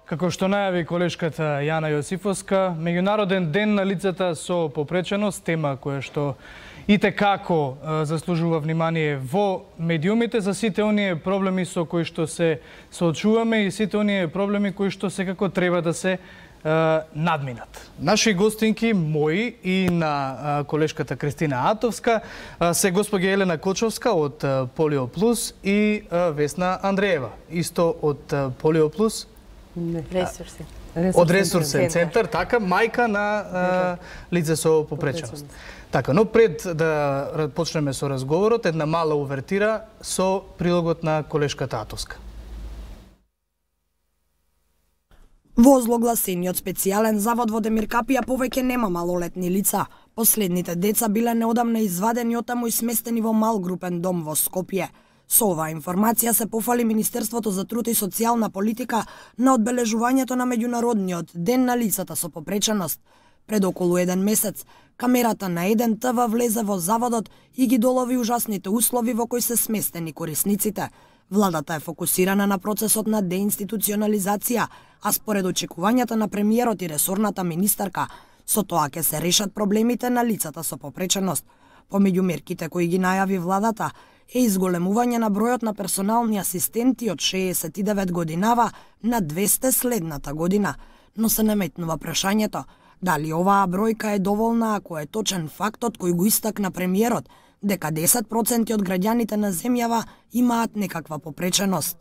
Како што најави колешката Јана Јосифовска, Меѓународен ден на лицата со попреченост, тема која што и како заслужува внимание во медиумите за сите оние проблеми со кои што се соочуваме и сите оние проблеми кои што секако треба да се надминат. Наши гостинки, мои и на колешката Кристина Атовска, се госпоѓа Елена Кочовска од Полио Плюс и Весна Андреева, исто од Полио Плюс. Од ресурсен центар, така, мајка на лице со попреченост. Така, но пред да почнеме со разговорот, една мала увертира со прилогот на колешката Атовска. Во озлогласениот специјален завод во Демиркапија повеќе нема малолетни лица. Последните деца биле неодамна извадени оттаму и сместени во мал групен дом во Скопје. Со оваа информација се пофали Министерството за труд и социјална политика на одбележувањето на Меѓународниот ден на лицата со попреченост. Пред околу еден месец, камерата на еден ТВ влезе во заводот и ги долови ужасните услови во кои се сместени корисниците. Владата е фокусирана на процесот на деинституционализација, а според очекувањата на премиерот и ресорната министарка, со тоа ќе се решат проблемите на лицата со попреченост. Помеѓу мерките кои ги најави владата е изголемување на бројот на персонални асистенти од 69 годинава на 200 следната година, но се наметнува прашањето дали оваа бројка е доволна ако е точен фактот кој го истакна премиерот, дека 10% од граѓаните на земјава имаат некаква попреченост.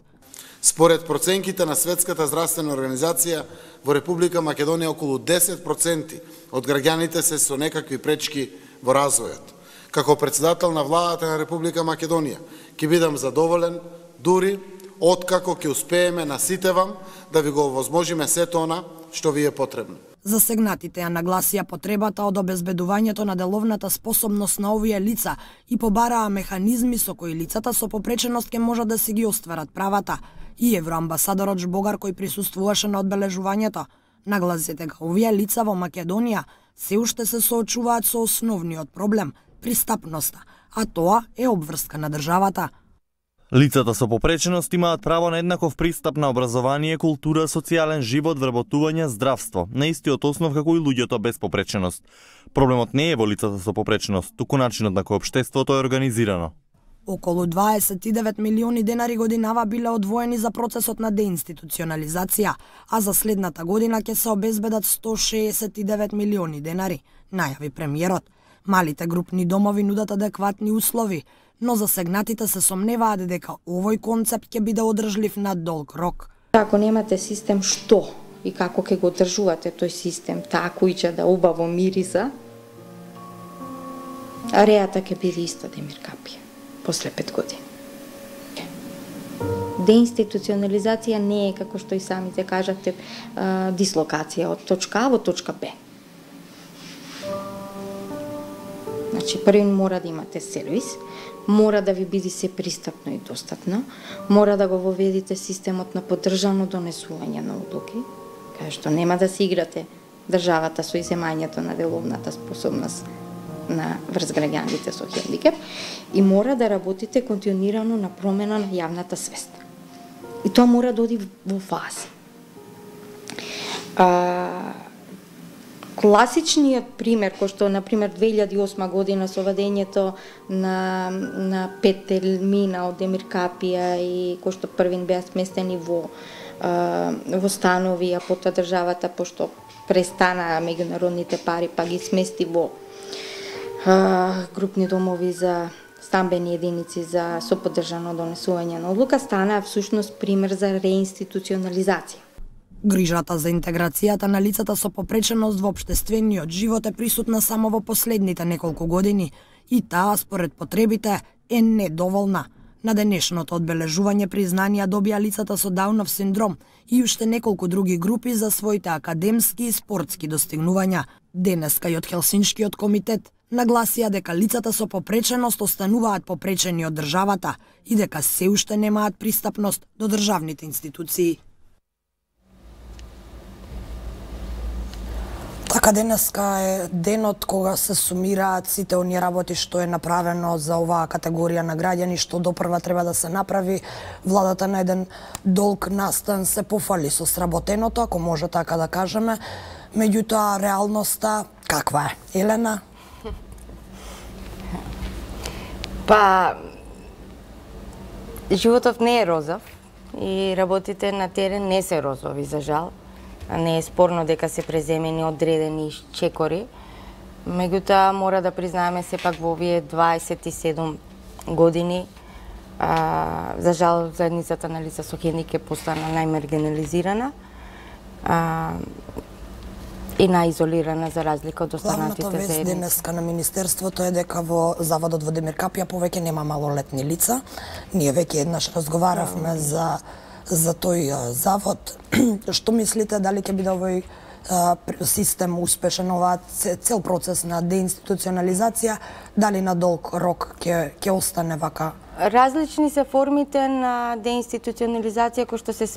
Според проценките на Светската здравствена организација, во Република Македонија околу 10% од граѓаните се со некакви пречки во развојот. Како председател на владата на Република Македонија, ќе бидам задоволен дури откако ќе успееме на сите вам да ви го овозможиме сето она што ви е потребно. Засегнатите ја нагласија потребата од обезбедувањето на деловната способност на овие лица и побараа механизми со кои лицата со попреченост ќе можат да си ги остварат правата. И евроамбасадорот Жбогар, кој присуствуваше на одбележувањето, нагласи дека овие лица во Македонија се уште се соочуваат со основниот проблем – пристапноста, а тоа е обврска на државата. Лицата со попреченост имаат право на еднаков пристап на образование, култура, социјален живот, вработување, здравство, на истиот основ како и луѓето без попреченост. Проблемот не е во лицата со попреченост, туку начинот на кој општеството е организирано. Околу 29 милиони денари годинава биле одвоени за процесот на деинституционализација, а за следната година ќе се обезбедат 169 милиони денари, најави премиерот. Малите групни домови нудат адекватни услови, но засегнатите се сомневаат дека овој концепт ќе биде одржлив на долг рок. Ако немате систем што и како ќе го одржувате тој систем, таа куќа да убаво мириса, реата ќе биде иста Демиркапија после 5 години. Деинституционализација не е, како што и самите кажате, дислокација од точка А во точка Б. Значи, први мора да имате сервис, мора да ви биде се пристапно и достапно, мора да го воведите системот на поддржано донесување на одлуки, кај што нема да си играте државата со иземањето на деловната способност на врз граѓаните со хендикеп, и мора да работите континуирано на промена на јавната свест. И тоа мора да оди во фази. Класичниот пример, кој што, например, 2008 година со вадењето на 5 термина од Демиркапија и кој што првин беа сместени во станови, а потоа државата, пошто престана меѓународните пари, па ги смести во групни домови за стамбени единици за соподдржано донесување на одлука, станаа всушност пример за реинституционализација. Грижата за интеграцијата на лицата со попреченост во општествениот живот е присутна само во последните неколку години и таа, според потребите, е недоволна. На денешното одбележување признанија добија лицата со Даунов синдром и уште неколку други групи за своите академски и спортски достигнувања. Денеска и од Хелсиншкиот комитет нагласија дека лицата со попреченост остануваат попречени од државата и дека се уште немаат пристапност до државните институции. Така денеска е денот кога се сумираат сите оние работи што е направено за оваа категорија на граѓани, што допрва треба да се направи. Владата на еден долг настан се пофали со сработеното, ако може така да кажеме. Меѓутоа, реалноста каква е? Елена? Па, животот не е розов и работите на терен не се розови, за жал. Не е спорно дека се преземени одредени чекори. Меѓутоа, мора да признаеме сепак во овие 27 години, за жал, заедницата на лица со хендикеп постана најмаргинализирана и најизолирана за разлика од останатите заедници. Главната вест денеска на Министерството е дека во Заводот во Демиркапија повеќе нема малолетни лица. Ние веќе еднаш разговаравме за тој завод. Што мислите, дали ќе биде овој систем успешен, оваа цел процес на деинституционализација, дали на долг рок ќе остане вака? Различни се формите на деинституционализација кои што се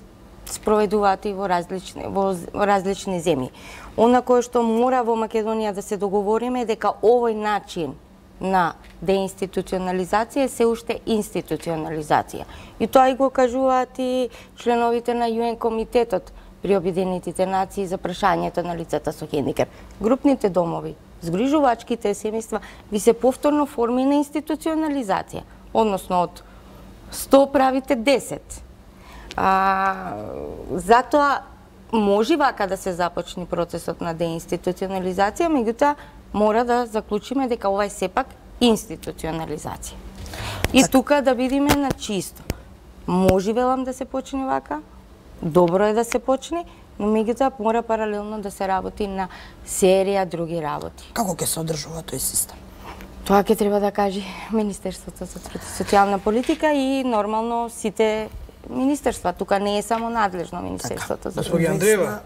спроведуваат и во различни земји. Она кое што мора во Македонија да се договориме е дека овој начин на деинституционализација е се уште институционализација. И тоа и го кажуваат и членовите на ЮН комитетот при Обединетите нации за прашањето на лицата со хендикеп. Групните домови, згрижувачките семејства ви се повторно форми на институционализација, односно од 100 правите 10. Затоа може вака да се започне процесот на деинституционализација, меѓутоа мора да заклучиме дека ова е сепак институционализација. И тука да бидеме на чисто. Може, велам, да се почне вака, добро е да се почне, но меѓутоа мора паралелно да се работи на серија други работи. Како ќе се одржува тој систем? Тоа ќе треба да каже Министерството за труд и социјална политика и нормално сите министерства. Тука не е само надлежно Министерството за Госпоѓа Андреева,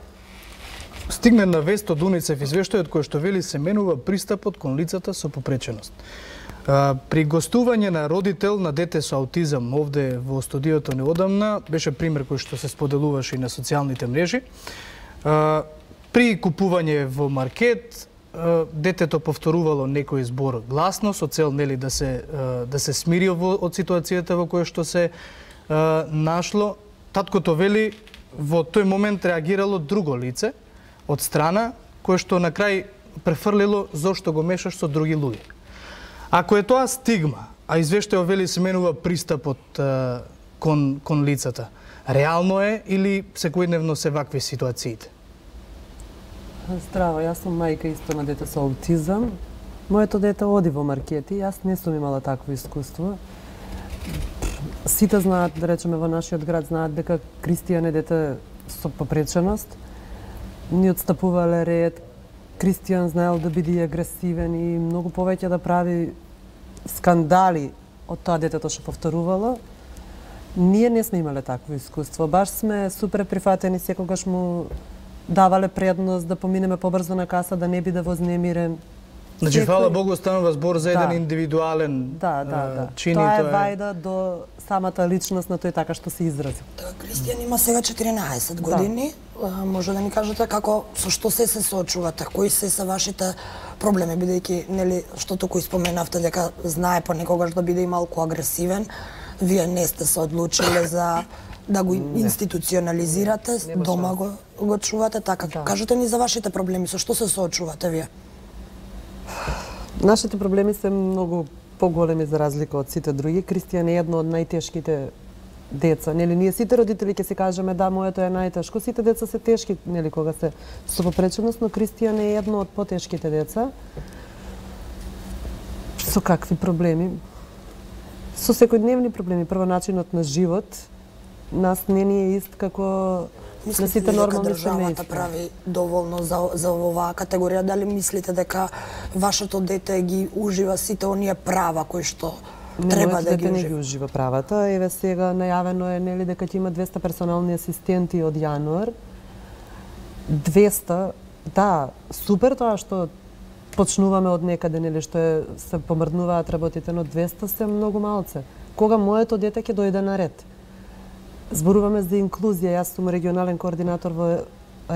стигне на вест од УНИЦЕФ извештајот кој што вели се менува пристапот кон лицата со попреченост. При гостување на родител на дете со аутизам овде во студиото неодамна, беше пример кој што се споделуваше и на социјалните мрежи. При купување во маркет, детето повторувало некој збор гласно со цел нели да се смири од ситуацијата во која што се нашло. Таткото вели во тој момент реагирало друго лице од страна кое што на крај префрлило зошто го мешаш со други луѓе. Ако е тоа стигма, а извештајот вели се менува пристапот кон лицата, реално е или секојдневно се вакви ситуациите? Здраво, јас сум мајка исто на дете со аутизам. Моето дете оди во маркети, јас не сум имала такво искуство. Сите знаат, да речеме, во нашиот град знаат дека Кристијан е дете со попреченост. Ни отстапувале ред, Кристијан знаел да биде агресивен и многу повеќе да прави скандали од тоа детето што повторувало. Ние не сме имале такво искуство. Баш сме супер прифатени, секогаш му давале предност да поминеме побрзо на каса, да не биде вознемирен. Значи, фала Богу, станува збор за еден индивидуален чин. Тоа е вајда до самата личност на тој така што се изрази. Кристијан има сега 14 години. Може да ни кажете со што се соочувате, кои се вашите проблеми, бидејќи нели што току споменавте дека знае понекогаш да биде и малку агресивен. Вие не сте се одлучиле за да го институционализирате, дома го чувате така. Кажете ни за вашите проблеми, со што се соочувате вие? Нашите проблеми се многу поголеми за разлика од сите други. Кристијан е едно од најтешките деца. Нели ние сите родители ќе се кажеме да, моето е најтешко. Сите деца се тешки, нели кога се со попреченост, но Кристијан е едно од потешките деца. Со какви проблеми? Со секојдневни проблеми. Прво, начинот на живот нас не ни е ист како на сите нормални семејства. Државата прави доволно за оваа категорија? Дали мислите дека вашето дете ги ужива сите оние права кои што треба да ги ужива? Не ги ужива правата. Еве сега најавено е нели дека ќе има 200 персонални асистенти од јануар. 200, да, супер тоа што почнуваме од некаде, нели што се помрднуваат работите, но 200 се многу малце. Кога моето дете ќе дојде на ред? Зборуваме за инклузија. Јас сум регионален координатор во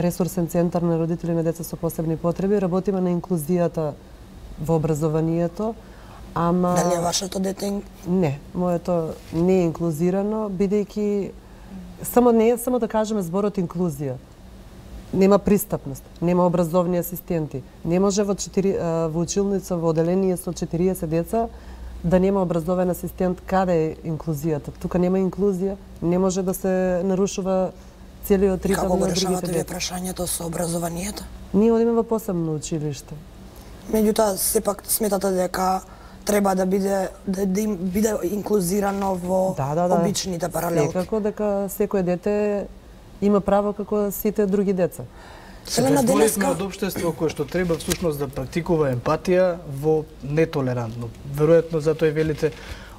ресурсен центар на родители на деца со посебни потреби, работиме на инклузијата во образованието, ама... Дали е вашето дете? Не, моето не е инклузирано, бидејќи не е само да кажеме зборот инклузија. Нема пристапност, нема образовни асистенти. Не може во училница, во оделение со 40 деца, да нема образовен асистент. Каде е инклузијата? Тука нема инклузија, не може да се нарушува целиот ритм на другите деца. Како го решавате вие прашањето со образованието? Ние одиме во посебно училиште. Меѓутоа, сепак сметате дека треба да биде инклузирано во обичните паралелки. Секако дека секој дете има право како сите други деца. Се пресборивме од општество кое што треба всушност да практикува емпатија во нетолерантно. Веројатно затоа и велите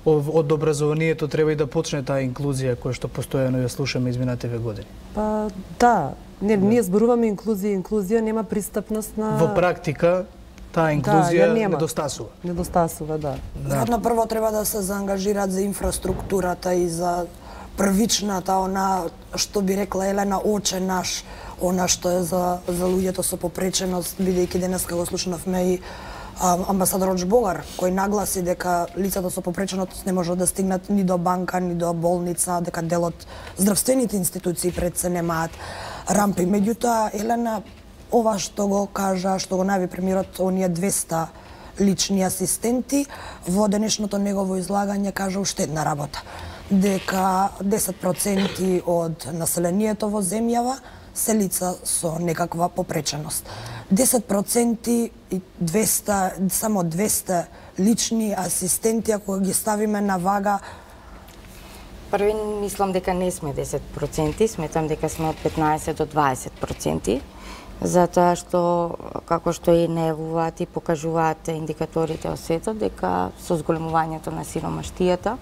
од образованието треба и да почне таа инклузија која што постојано ја слушаме изминативе години. Па да, ние зборуваме инклузија нема пристапност на... Во практика таа инклузија недостасува. Недостасува, да. Веројатно прво треба да се заангажираат за инфраструктурата и за првичната, она што би рекла Елена, оче наш, она што е за луѓето со попреченост, бидејќи денеска го слушнавме и амбасадор Богар, кој нагласи дека лицата со попреченост не можат да стигнат ни до банка, ни до болница, дека дел од здравствените институции пред се немаат рампи. Меѓутоа, Елена, ова што го кажа, што го најави премиерот, оние 200 лични асистенти, во денешното негово излагање кажа уште една работа, дека 10% од населението во земјава се лица со некаква попреченост. 10% и 200, само 200 лични асистенти, ако ги ставиме на вага... Први мислам дека не сме 10%, сметам дека сме од 15 до 20%, затоа што, како што и најавуваат и покажуваат индикаторите од светот, дека со зголемувањето на сиромаштијата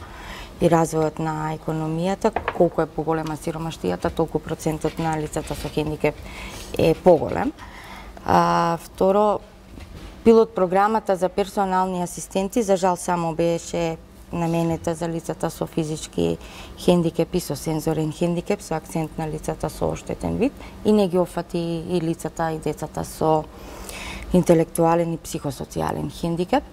и развојот на економијата, колку е поголема сиромаштијата, толку процентот на лицата со хендикеп е поголем. Второ, пилот програмата за персонални асистенти, за жал само беше наменета за лицата со физички хендикеп и со сензорен хендикеп, со акцент на лицата со оштетен вид, и не ги офати и лицата и децата со интелектуален и психосоцијален хендикеп,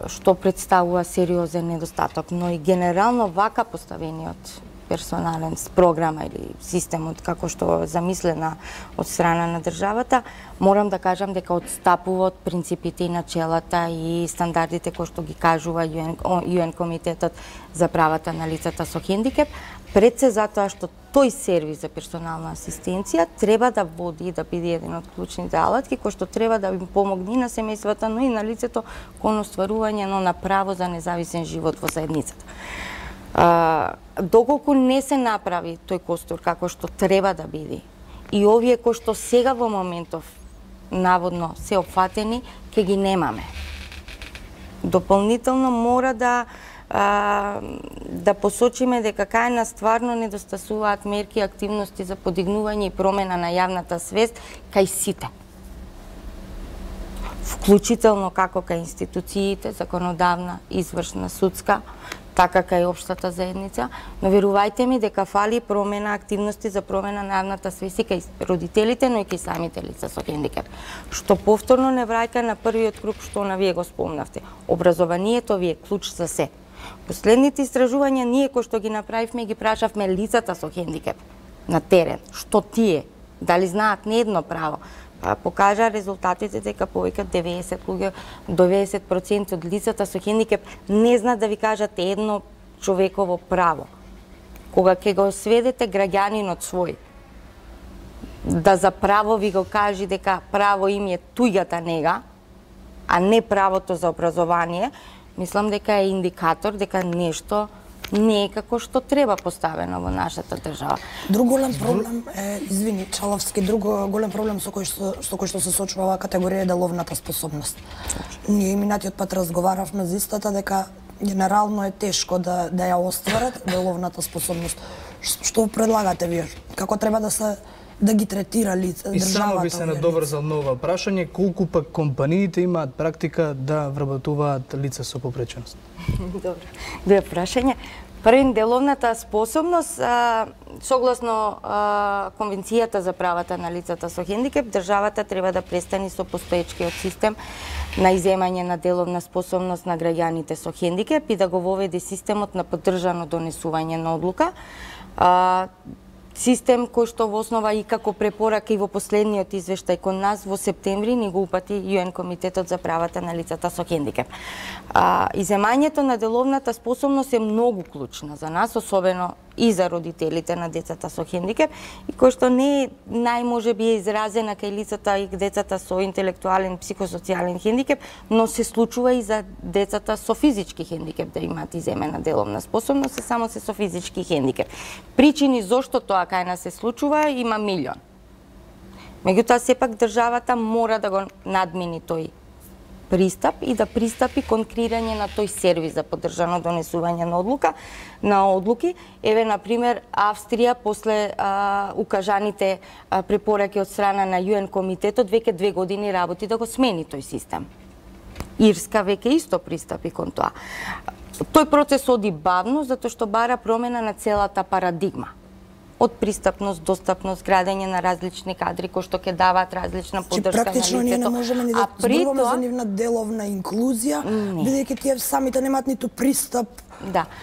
што представува сериозен недостаток, но и генерално вака поставениот персонален програма или системот како што замислена од страна на државата, морам да кажам дека отстапува од принципите и начелата и стандардите кои што ги кажува ЮН комитетот за правата на лицата со хендикеп, пред се затоа што тој сервис за персонална асистенција треба да води и да биде еден од клучните алатки кој што треба да им помогне на семејствата, но и на лицето кон остварување на право за независен живот во заедницата. Доколку не се направи тој костур како што треба да биде, и овие кои што сега во моментов наводно се опфатени, ќе ги немаме. Дополнително мора да посочиме дека кај нас стварно недостасуваат мерки и активности за подигнување и промена на јавната свест кај сите. Вклучително како кај институциите, законодавна, извршна, судска, така кај општата заедница, но верувајте ми дека фали промена, активности за промена на јавната свест и кај родителите, но и кај самите лица со хендикеп. Што повторно не враќа на првиот круг што на вие го спомнавте. Образованието ви е клуч за се. Последните истражувања ние кои што ги направивме, ги прашавме лицата со хендикеп на терен, што тие, дали знаат не едно право. Покажа резултатите дека повеќе од 90% од лицата со хендикеп не знаат да ви кажат едно човеково право. Кога ќе го сведете граѓанинот свој, да за право ви го кажи дека право им е туѓата нега, а не правото за образование, мислам дека е индикатор дека нешто не е како што треба поставено во нашата држава. Друг голем проблем е, извини, Чаловски, друг голем проблем со кој што се соочува оваа категорија е деловната способност. Ние минатиот пат разговаравме за истата дека генерално е тешко да ја остварат деловната способност. Што предлагате вие? Како треба да ги третира државата? И само би се надоврзал на ова прашање, колку пак компаниите имаат практика да вработуваат лица со попреченост? Добро. Две прашања. Првин, деловната способност, согласно Конвенцијата за правата на лицата со хендикеп, државата треба да престани со постоечкиот систем на иземање на деловна способност на граѓаните со хендикеп и да го воведе системот на поддржано донесување на одлука. Систем кој што во основа и како препорака и во последниот извештај кон нас во септември ни го упати ЮН Комитетот за правата на лицата со хендикеп. Иземањето на деловната способност е многу клучна за нас, особено и за родителите на децата со хендикеп, и кој што не е најможеби е изразена кај лицата и децата со интелектуален, психосоцијален хендикеп, но се случува и за децата со физички хендикеп да имаат иземена деловна способност, се само се со физички хендикеп. Причини зошто тоа кај нас се случува има милион. Меѓутоа, сепак државата мора да го надмини тој пристап и да пристапи кон креирање на тој сервис за поддржано донесување на одлуки. Еве, например, Австрија после укажаните препораки од страна на ЮН Комитетот веќе 2 години работи да го смени тој систем. Ирска веќе исто пристапи кон тоа. Тој процес оди бавно затоа што бара промена на целата парадигма. Од пристапност, достапност, градење на различни кадри кои што ќе даваат различна поддршка на лицето. Практично ние не можеме ни да зборуваме за нивна деловна инклузија, бидејќи тие самите немаат ниту пристап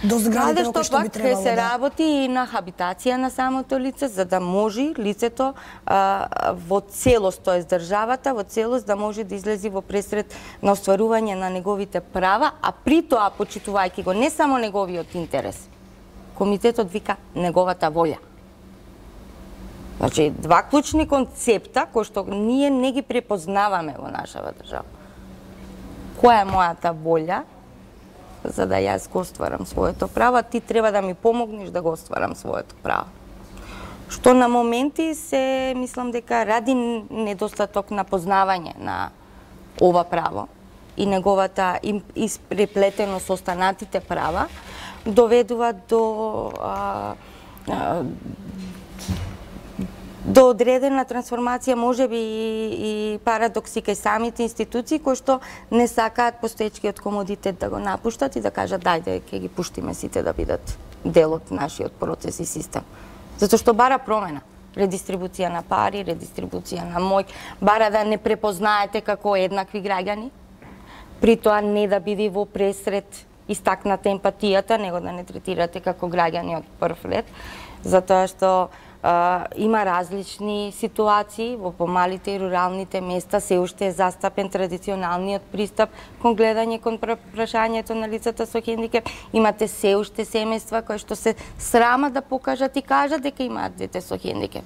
до зградите кои што би требало да се работи и на хабитација на самото лице, за да може лицето во целост, тоест државата во целост да може да излези во пресред на остварување на неговите права, а при тоа почитувајќи го не само неговиот интерес. Комитетот вика неговата волја. Значи, два клучни концепта кои што ние не ги препознаваме во нашава држава. Која е мојата волја за да јас го остварам своето право, а ти треба да ми помогнеш да го остварам своето право. Што на моменти се, мислам дека ради недостаток на познавање на ова право и неговата испреплетено со останатите права, доведува до одредена трансформација, можеби и парадокси кај самите институции кои што не сакаат постоечкиот комодитет да го напуштат и да кажат дајде ќе ги пуштиме сите да бидат дел од нашиот процес и систем. Затоа што бара промена, редистрибуција на пари, редистрибуција на моќ, бара да не препознаете како еднакви граѓани, при тоа не да биде во пресред истакната емпатијата, него да не третирате како граѓани од прв ред, затоа што има различни ситуации во помалите и руралните места, се уште е застапен традиционалниот пристап кон гледање кон прашањето на лицата со хендикеп. Имате се уште семејства кои што се срама да покажат и кажат дека имаат дете со хендикеп.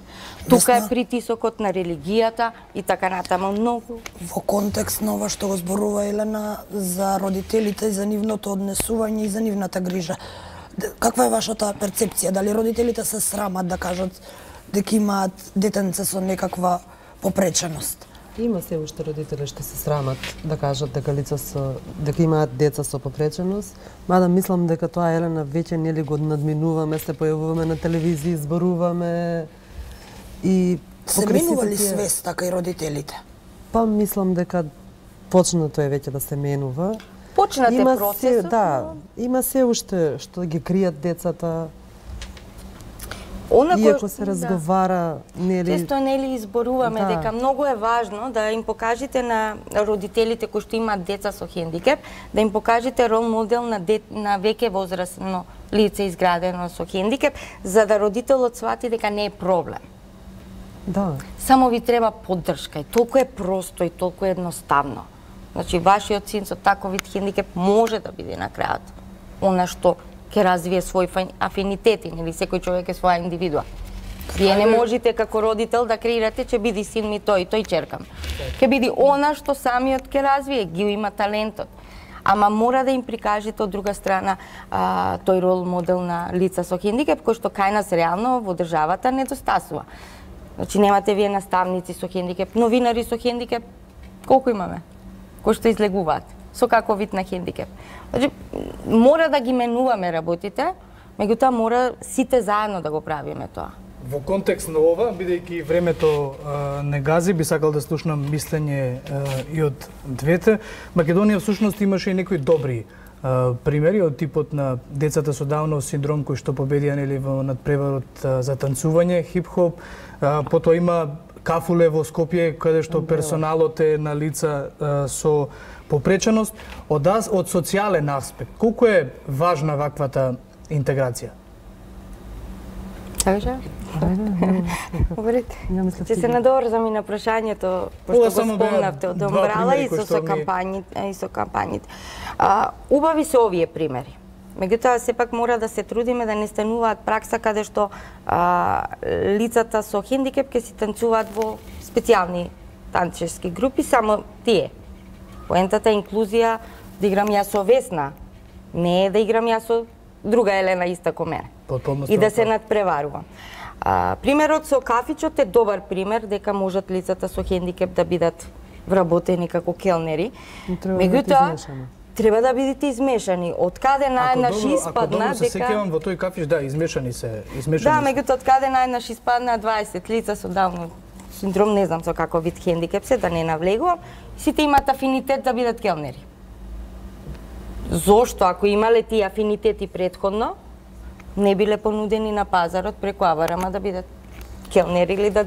Тука е притисокот на религијата и така натаму многу. Во контекст на ова што го зборува Елена за родителите, за нивното однесување и за нивната грижа. Каква е вашата перцепција? Дали родителите се срамат да кажат дека имаат детенце со некаква попреченост? Има се уште родители што се срамат да кажат дека имаат деца со попреченост, мада мислам дека тоа Елена веќе нели го надминуваме, се појавуваме на телевизија, зборуваме и се менува ли свеста кај родителите? Па мислам дека почнато е веќе да се менува. Почнат е процесот. Да, има се уште што ги кријат децата. Иако се разговара, нели... Често нели изборуваме дека многу е важно да им покажете на родителите кои што имаат деца со хендикеп, да им покажете рол модел на веќе возрастно лице изградено со хендикеп, за да родителот свати дека не е проблем. Да. Само ви треба поддршка и толку е просто и толку е едноставно. Значи, вашиот син со таков вид хендикеп може да биде на крајот она што ќе развие свој афинитети, нели секој човек е своја индивидуа. Вие не можете како родител да креирате че биди син ми тој черкам. Ќе биде она што самиот ќе развие, ги има талентот. Ама мора да им прикажете од друга страна тој рол модел на лица со хендикеп кој што кај нас реално во државата недостасува. Значи немате вие наставници со хендикеп, новинари со хендикеп, колку имаме? Кои што излегуваат со каков вид на хендикеп. Значи, мора да ги менуваме работите, меѓутоа мора сите заедно да го правиме тоа. Во контекст на ова, бидејќи времето не гази, би сакал да слушнам мислење и од двете. Македонија всушност имаше и некои добри примери од типот на децата со Даунов синдром кои што победија нели во надпреварот за танцување, хип-хоп, потоа има кафуле во Скопје каде што персоналот е на лица со попреченост. Од социјален аспект, колку е важна ваквата интеграција? Кажа? Говорите. Ќе се надоврзам и на прашањето, пошто го спомнавте од Домбрала и со кампањите. Убави се овие примери. Меѓутоа, сепак мора да се трудиме да не стануваат пракса каде што лицата со хендикеп ќе си танцуваат во специјални танцерски групи, само тие. Поентата е инклузија, да играм јас со Весна, не е да играм јас со друга Елена иста ко мене. И да се надпреварувам. Примерот со кафичот е добар пример дека можат лицата со хендикеп да бидат вработени како келнери. Меѓутоа, треба да бидете измешани. Од каде наеднаш испадна дека... Ако добро се сеќавам во тој кафиш, да, измешани се. Да, меѓутоа, од каде наеднаш испадна 20 лица со Даунов синдром, не знам со каков вид хендикеп се, да не навлегувам, сите имаат афинитет да бидат келнери. Зошто, ако имале тие афинитети предходно, не биле понудени на пазарот преку Аварама да бидат келнери или да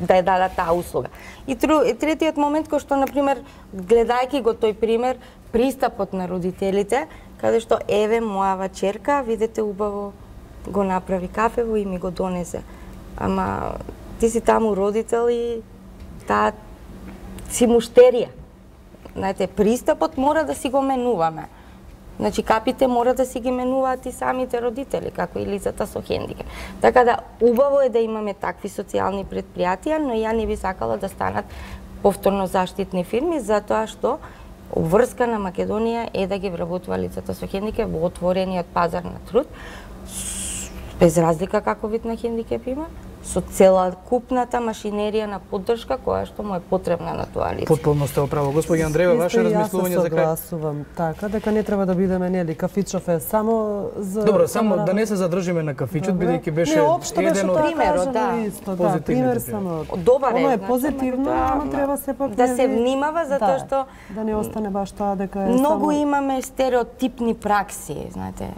ја дадат таа услуга. И третиот момент, кој што, например, гледајќи го тој пример, пристапот на родителите, каде што, еве, мојава черка, видете, убаво го направи кафево и ми го донесе. Ама, ти си таму родител и таа си муштерија. Знаете, пристапот мора да си го менуваме. Значи, капите мора да си ги менуваат и самите родители, како и лицата со хендикеп. Така да, убаво е да имаме такви социјални предпријатија, но ја не би сакала да станат повторно заштитни фирми, затоа што обврска на Македонија е да ги вработува лицата со хендикеп во отворениот пазар на труд, без разлика како вид на хендикеп има, со целокупната машинерија на поддршка која што му е потребна на тоа лице. Потполно сте оправо. Господи Андреева, ваше размислување за крај? Согласувам. Така, дека не треба да бидеме, нели, кафичов е само за... Добро, само да не се задржиме на кафичот, бидејќи беше еден од примерот, да. Пример само. Добар е. Оно е позитивно, ама треба сепак да се внимава затоа што да не остане баш тоа дека е многу имаме стереотипни пракси, знаете.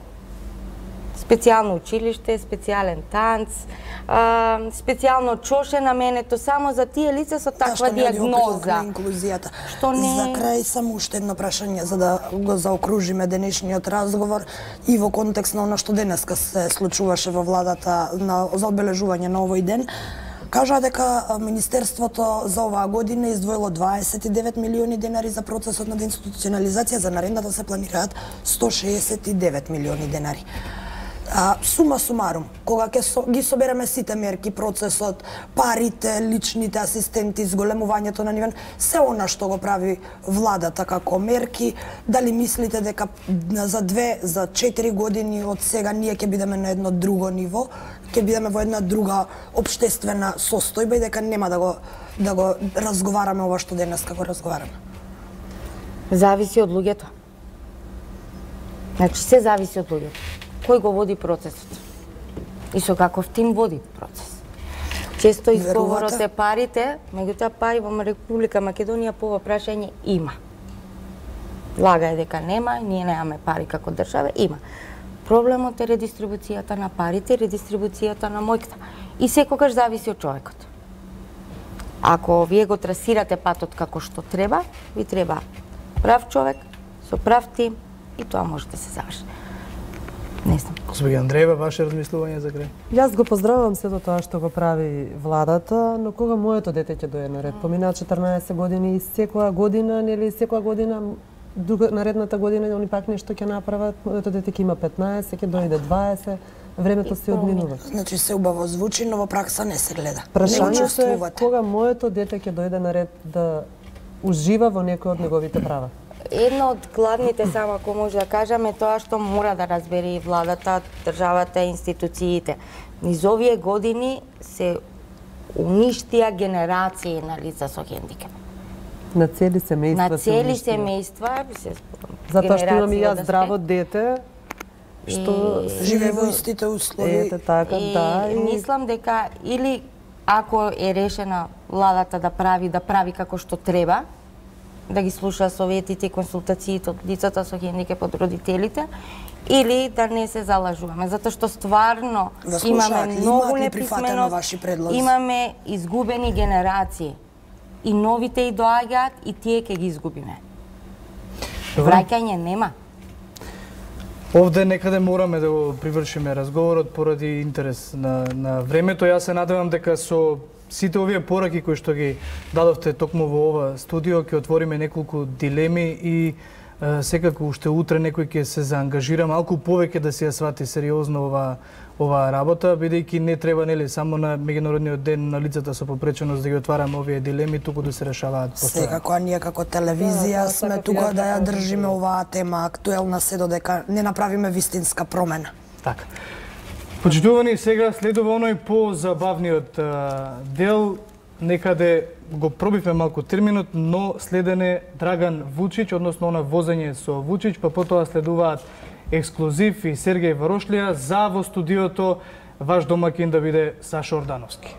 Специјално училиште, специјален танц, специјално чоше наменето само за тие лица со таква диагноза. Што не... За крај само уште едно прашање за да го заокружиме денешниот разговор и во контекст на она што денеска се случуваше во владата за одбележување на овој ден. Кажа дека Министерството за оваа година издвоило 29 милиони денари за процесот на деинституционализација, за наредната се планираат 169 милиони денари. Сума сумарум, кога ги собереме сите мерки, процесот, парите, личните асистенти, зголемувањето на нивен, се она што го прави владата како мерки, дали мислите дека за 2, за 4 години од сега ние ќе бидеме на едно друго ниво, ќе бидеме во една друга општествена состојба и дека нема да го разговараме ова што денеска го разговараме? Зависи од луѓето. Значи, се зависи од луѓето. Кој го води процесот? И со каков тим води процес? Често изговорот е парите, меѓутоа пари во Република Македонија по ова прашање има. Лага е дека нема, ние немаме пари како држава, има. Проблемот е редистрибуцијата на парите, редистрибуцијата на мојката. И секогаш зависи од човекот. Ако вие го трасирате патот како што треба, ви треба прав човек, со прав тим и тоа може да се заврши. Не знам. Господи Андреева, ваше размислување за крај? Јас го поздравувам сето тоа што го прави владата, но кога моето дете ќе дојде на ред, поминаа 14 години и секоја година, нели секоја година, наредната година они пак нешто ќе направат, моето дете ќе има 15, ќе дојде 20, времето се одминува. Значи се убаво звучи, но во пракса не се гледа. Прашањето е кога моето дете ќе дојде на ред да ужива во некој од неговите права. Едно од главните, само ако може да кажаме, тоа што мора да разбери владата, државата и институциите. Низ овие години се уништија генерации на лица со хендикеп. На цели семејства. На цели семејства. Затоа што имам и јас здраво дете, што живее во истите услови. Ете така, да. И мислам дека или ако е решена владата да прави како што треба, да ги слуша советите и консултациите од лицата со хендикеп од родителите, или да не се залажуваме, затоа што стварно имаме многу неписменост, имаме изгубени генерации и новите и доаѓаат и тие ќе ги изгубиме. Враќање нема. Овде некаде мораме да го привршиме разговорот поради интерес на времето. Јас се надевам дека со сите овие пораки кои што ги дадовте токму во ова студио ќе отвориме неколку дилеми и секако уште утре некој ќе се заангажира малку повеќе да се ја свати сериозно оваа работа, бидејќи не треба нели само на меѓународниот ден на лицата со попреченост да ги отвараме овие дилеми, туку да се решаваат постојано. Секако, ние како телевизија сме тука да ја држиме оваа тема актуелна се додека не направиме вистинска промена. Така. Почитувани, сега следува оној по-забавниот дел, некаде го пробивме малку терминот, но следене Драган Вучич, односно она возење со Вучич, па потоа следуваат Ексклузив и Сергеј Варошлија, за во студиото ваш домакин да биде Сашо Ордановски.